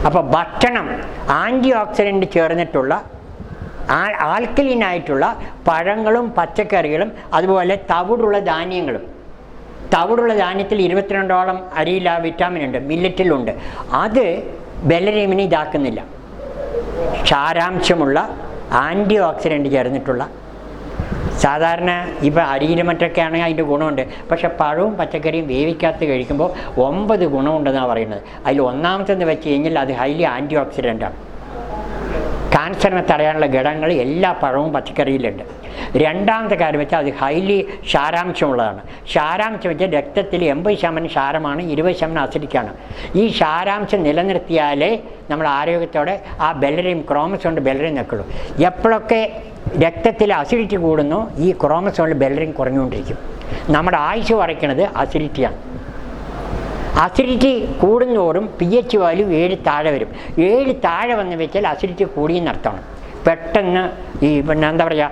അപ്പോൾ ഭക്ഷണം anti oxidant ചേർന്നിട്ടുള്ള ആൽക്കലീനായിട്ടുള്ള പഴങ്ങളും പച്ചക്കറികളും അതുപോലെ തവിടുള്ള ധാന്യങ്ങളും. തവിടുള്ള ധാന്യത്തിൽ 22ഓളം അരിയിൽ ആ വിറ്റാമിൻ ഉണ്ട്, മില്ലറ്റിലുണ്ട്. അത് ബെല്ലറീമിനെ ഇതാക്കുന്നില്ല. ക്ഷാരാംശമുള്ള ആൻറ്റി ഓക്സിഡൻറ്റ് ചേർന്നിട്ടുള്ള സാധാരണ ഇപ്പോൾ അരിയിൽ മറ്റൊക്കെ ആണെങ്കിൽ അതിൻ്റെ ഗുണമുണ്ട്. പക്ഷേ പഴവും പച്ചക്കറിയും വേവിക്കാത്ത കഴിക്കുമ്പോൾ 9 ഗുണമുണ്ടെന്നാണ് പറയുന്നത്. അതിൽ ഒന്നാമത്തെന്ന് വെച്ച് കഴിഞ്ഞാൽ അത് ഹൈലി ആൻറ്റി ഓക്സിഡൻ്റാണ്. ക്യാൻസറിനെ തടയാനുള്ള ഘടകങ്ങൾ എല്ലാ പഴവും പച്ചക്കറിയിലുണ്ട്. രണ്ടാമത്തെ കാര്യം വെച്ചാൽ അത് ഹൈലി ക്ഷാരാംശമുള്ളതാണ്. ക്ഷാരാംശം വെച്ചാൽ രക്തത്തിൽ 80% ക്ഷാരമാണ്, 20% അസിഡിക്കാണ്. ഈ ക്ഷാരാംശം നിലനിർത്തിയാലേ നമ്മൾ ആരോഗ്യത്തോടെ ആ ബെല്ലറിയും ക്രോമസോണിൻ്റെ ബെല്ലറിയും നിൽക്കുള്ളൂ. എപ്പോഴൊക്കെ രക്തത്തിൽ അസിഡിറ്റി കൂടുന്നു ഈ ക്രോമസോണിൽ ബെല്ലറിയും കുറഞ്ഞുകൊണ്ടിരിക്കും. നമ്മുടെ ആയുസ് കുറയ്ക്കുന്നത് അസിഡിറ്റിയാണ്. അസിഡിറ്റി കൂടുന്നതോറും pH വാല്യൂ 7 താഴെ വരും. 7 താഴെ വന്ന് വെച്ചാൽ അസിഡിറ്റി കൂടിയെന്നർത്ഥമാണ്. പെട്ടെന്ന് ഈ പിന്നെ എന്താ പറയുക,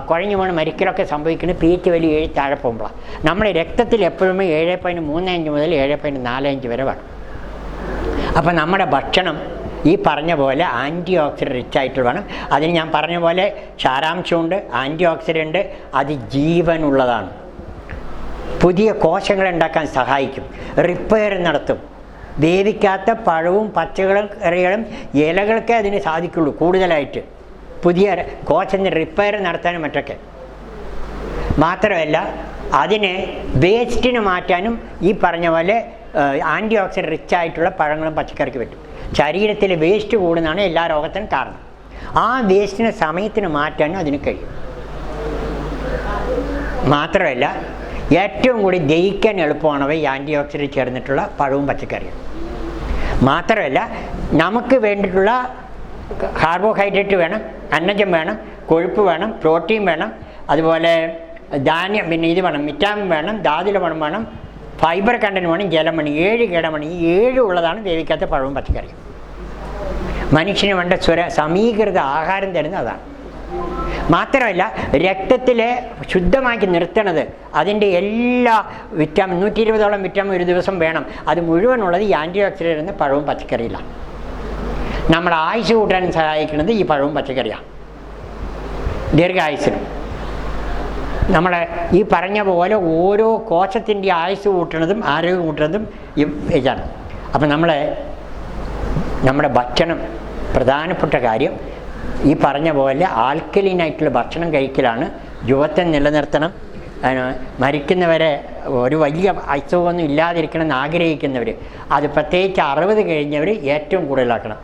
കുഴഞ്ഞു വീണ് മരിക്കലൊക്കെ സംഭവിക്കുന്നത് pH വാല്യൂ 7 താഴെ പോകുമ്പോഴാണ്. നമ്മുടെ രക്തത്തിൽ എപ്പോഴും 7.35 മുതൽ 7.45 വരെ വേണം. അപ്പം നമ്മുടെ ഭക്ഷണം ഈ പറഞ്ഞ പോലെ ആൻറ്റി ഓക്സിഡൻറ്റ് റിച്ച് ആയിട്ട് വേണം. അതിന് ഞാൻ പറഞ്ഞ പോലെ ക്ഷാരാംശമുണ്ട്, ആൻറ്റി ഓക്സിഡൻറ്റ്, അത് ജീവനുള്ളതാണ്. പുതിയ കോശങ്ങൾ ഉണ്ടാക്കാൻ സഹായിക്കും, റിപ്പയർ നടത്തും. വേവിക്കാത്ത പഴവും പച്ചക്കറികളും ഇലകൾക്കേ അതിന് സാധിക്കുള്ളൂ കൂടുതലായിട്ട് പുതിയ കോശത്തിന് റിപ്പയർ നടത്താനും മറ്റൊക്കെ. മാത്രമല്ല അതിനെ വേസ്റ്റിന് മാറ്റാനും ഈ പറഞ്ഞ പോലെ ആൻറ്റി ഓക്സിഡൻറ്റ് റിച്ച് ആയിട്ടുള്ള പഴങ്ങളും പച്ചക്കറിക്ക് പറ്റും. ശരീരത്തിൽ വേസ്റ്റ് കൂടുന്നതാണ് എല്ലാ രോഗത്തിനും കാരണം. ആ വേസ്റ്റിനെ സമയത്തിന് മാറ്റാനും അതിന് കഴിയും. മാത്രമല്ല ഏറ്റവും കൂടി ദഹിക്കാൻ എളുപ്പമാണവ ഈ ആൻറ്റി ഓക്സിഡൻറ്റ് ചേർന്നിട്ടുള്ള പഴവും പച്ചക്കറിയും. മാത്രമല്ല നമുക്ക് വേണ്ടിയിട്ടുള്ള കാർബോഹൈഡ്രേറ്റ് വേണം, അന്നജം വേണം, കൊഴുപ്പ് വേണം, പ്രോട്ടീൻ വേണം, അതുപോലെ ധാന്യം പിന്നെ ഇത് വേണം, വിറ്റാമിൻ വേണം, ധാതുലവണം വേണം, ഫൈബർ കണ്ടന്റ് വേണം, ജലം വേണം. 7 ഘടകം വേണം. ഈ 7 ഉള്ളതാണ് വേവിക്കാത്ത പഴവും പച്ചക്കറിയും. മനുഷ്യന് വേണ്ട സമീകൃത ആഹാരം തരുന്നത് അതാണ്. മാത്രമല്ല രക്തത്തിലെ ശുദ്ധമാക്കി നിർത്തണത് അതിൻ്റെ എല്ലാ വിറ്റാമിൻ 120ഓളം വിറ്റാമിൻ ഒരു ദിവസം വേണം. അത് മുഴുവനുള്ളത് ഈ ആൻറ്റി ഓക്സിഡൻറ്റ് എന്ന പഴവും പച്ചക്കറിയിലാണ്. നമ്മുടെ ആയുസ് കൂട്ടാൻ സഹായിക്കുന്നത് ഈ പഴവും പച്ചക്കറിയാണ്. ദീർഘായുസിനും നമ്മളെ ഈ പറഞ്ഞ പോലെ ഓരോ കോശത്തിൻ്റെ ആയുസ് കൂട്ടുന്നതും ആരോഗ്യം കൂട്ടുന്നതും ഇതാണ്. അപ്പം നമ്മുടെ ഭക്ഷണം പ്രധാനപ്പെട്ട കാര്യം ഈ പറഞ്ഞ പോലെ ആൽക്കലീനായിട്ടുള്ള ഭക്ഷണം കഴിക്കലാണ്. യുവത്വം നിലനിർത്തണം. മരിക്കുന്നവരെ ഒരു വലിയ അസുഖമൊന്നും ഇല്ലാതിരിക്കണം എന്ന് ആഗ്രഹിക്കുന്നവർ, അത് പ്രത്യേകിച്ച് 60 കഴിഞ്ഞവർ ഏറ്റവും കൂടുതലാക്കണം.